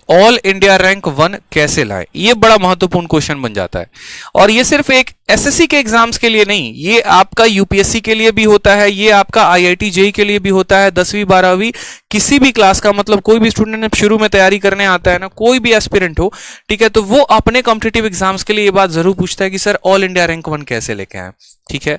All India rank 1 कैसे लाएं, ये बड़ा महत्वपूर्ण क्वेश्चन बन जाता है। और ये सिर्फ एक एसएससी के एग्जाम्स के लिए नहीं, ये आपका यूपीएससी के लिए भी होता है, ये आपका आईआईटी जेईई के लिए भी होता है। 10वीं 12वीं किसी भी क्लास का, मतलब कोई भी स्टूडेंट शुरू में तैयारी करने आता है ना, कोई भी एस्पिरेंट हो, ठीक है, तो वो अपने कॉम्पिटिटिव एग्जाम्स के लिए ये बात जरूर पूछता है कि सर ऑल इंडिया रैंक 1 कैसे लेके आए। ठीक है,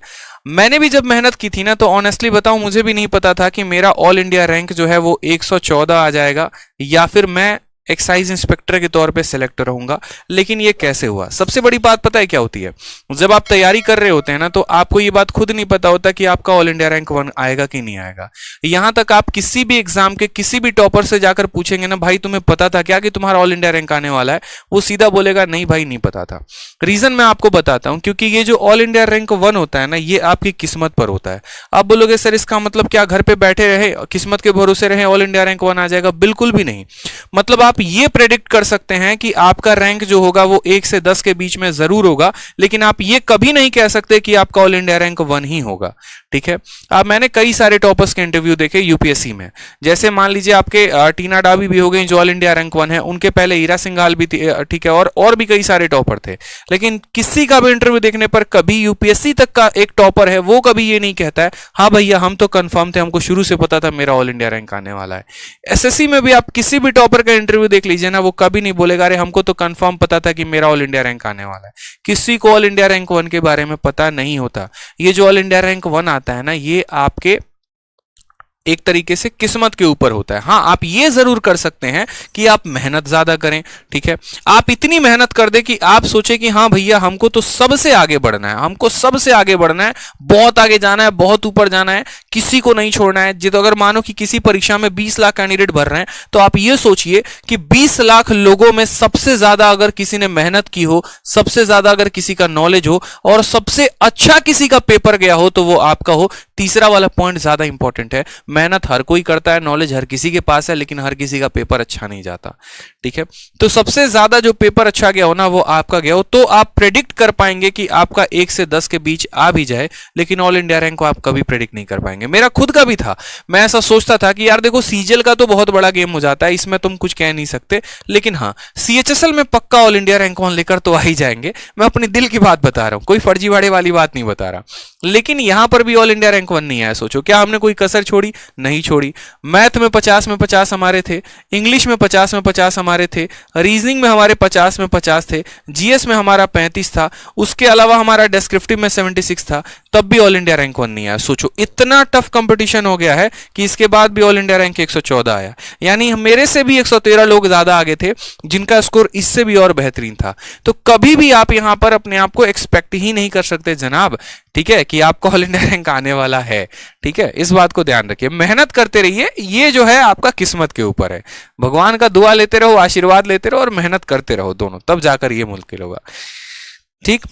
मैंने भी जब मेहनत की थी ना, तो ऑनेस्टली बताऊं, मुझे भी नहीं पता था कि मेरा ऑल इंडिया रैंक जो है वो 114 आ जाएगा या फिर मैं एक्साइज इंस्पेक्टर के तौर पे सिलेक्ट रहूंगा। लेकिन ये कैसे हुआ? सबसे बड़ी बात पता है क्या होती है? जब आप तैयारी कर रहे होते हैं ना, तो आपको ये बात खुद नहीं पता होता कि आपका ऑल इंडिया रैंक 1 आएगा कि नहीं आएगा। यहां तक आप किसी भी एग्जाम के किसी भी टॉपर से जाकर पूछेंगे ना, भाई तुम्हें पता था क्या कि तुम्हारा ऑल इंडिया रैंक आने वाला है, वो सीधा बोलेगा नहीं भाई नहीं पता था। रीजन मैं आपको बताता हूं, क्योंकि ये जो ऑल इंडिया रैंक 1 होता है ना, ये आपकी किस्मत पर होता है। आप बोलोगे सर इसका मतलब क्या घर पे बैठे रहे किस्मत के भरोसे रहे ऑल इंडिया रैंक 1 आ जाएगा? बिल्कुल भी नहीं। मतलब आप ये प्रेडिक्ट कर सकते हैं कि आपका रैंक जो होगा वो 1 से 10 के बीच में जरूर होगा, लेकिन आप ये कभी नहीं कह सकते कि आपका ऑल इंडिया रैंक 1 ही होगा। ठीक है, अब मैंने कई सारे टॉपर्स के इंटरव्यू देखे यूपीएससी में। जैसे मान लीजिए आपके टीना डाबी भी हो गई जो ऑल इंडिया रैंक 1 है, उनके पहले ईरा सिंघाल भी थी, ठीक है, और भी कई सारे टॉपर थे। लेकिन किसी का भी इंटरव्यू देखने पर कभी यूपीएससी तक का एक टॉपर है वो कभी ये नहीं कहता है हाँ भैया हम तो कंफर्म थे, हमको शुरू से पता था मेरा ऑल इंडिया रैंक आने वाला है। एसएससी में भी आप किसी भी टॉपर का इंटरव्यू देख लीजिए ना, वो कभी नहीं बोलेगा अरे हमको तो कंफर्म पता था कि मेरा ऑल इंडिया रैंक आने वाला है। किसी को ऑल इंडिया रैंक 1 के बारे में पता नहीं होता। ये जो ऑल इंडिया रैंक 1 आता है ना, ये आपके एक तरीके से किस्मत के ऊपर होता है। हाँ, आप ये जरूर कर सकते हैं कि आप मेहनत ज्यादा करें। ठीक है, आप इतनी मेहनत कर दे कि आप सोचे कि हाँ भैया हमको तो सबसे आगे बढ़ना है, हमको सबसे आगे बढ़ना है, बहुत आगे जाना है, बहुत ऊपर जाना है, किसी को नहीं छोड़ना है। जित अगर मानो कि किसी परीक्षा में 20 लाख कैंडिडेट भर रहे हैं, तो आप ये सोचिए कि 20 लाख लोगों में सबसे ज्यादा अगर किसी ने मेहनत की हो, सबसे ज्यादा अगर किसी का नॉलेज हो और सबसे अच्छा किसी का पेपर गया हो, तो वो आपका हो। तीसरा वाला पॉइंट ज्यादा इंपॉर्टेंट है। मेहनत हर कोई करता है, नॉलेज हर किसी के पास है, लेकिन हर किसी का पेपर अच्छा नहीं जाता। ठीक है, तो सबसे ज्यादा जो पेपर अच्छा गया हो ना, वो आपका गया हो, तो आप प्रेडिक्ट कर पाएंगे कि आपका 1 से 10 के बीच आ भी जाए। लेकिन ऑल इंडिया रैंक को आप कभी प्रेडिक्ट नहीं कर पाएंगे। मेरा खुद का भी था, मैं ऐसा सोचता था कि यार देखो सीजीएल का तो बहुत बड़ा गेम हो जाता है, इसमें तुम कुछ कह नहीं सकते, लेकिन हाँ सीएचएसएल में पक्का ऑल इंडिया रैंक 1 लेकर तो आ ही जाएंगे। मैं अपने दिल की बात बता रहा हूं, कोई फर्जीवाड़े वाली बात नहीं बता रहा। लेकिन यहां पर भी ऑल इंडिया रैंक 1 नहीं आया। सोचो क्या हमने कोई कसर छोड़ी? नहीं छोड़ी। मैथ में 50 में 50 हमारे थे, इंग्लिश में 50 में 50 हमारे थे, रीजनिंग में हमारे 50 में 50 थे, जीएस में हमारा 35 था, उसके अलावा हमारा डिस्क्रिप्टिव में 76 था, तब भी ऑल इंडिया रैंक 1 नहीं आया। सोचो इतना टफ कंपटीशन हो गया है कि इसके बाद भी ऑल इंडिया रैंक 114 आया। यानी मेरे से भी 113 लोग ज्यादा आगे थे जिनका स्कोर इससे भी और बेहतरीन था। तो कभी भी आप यहां पर अपने आप को एक्सपेक्ट ही नहीं कर सकते जनाब, ठीक है, कि आपको ऑल इंडिया रैंक आने वाला है। ठीक है, इस बात को ध्यान रखिए, मेहनत करते रहिए, ये जो है आपका किस्मत के ऊपर है। भगवान का दुआ लेते रहो, आशीर्वाद लेते रहो और मेहनत करते रहो दोनों, तब जाकर ये मुमकिन होगा। ठीक।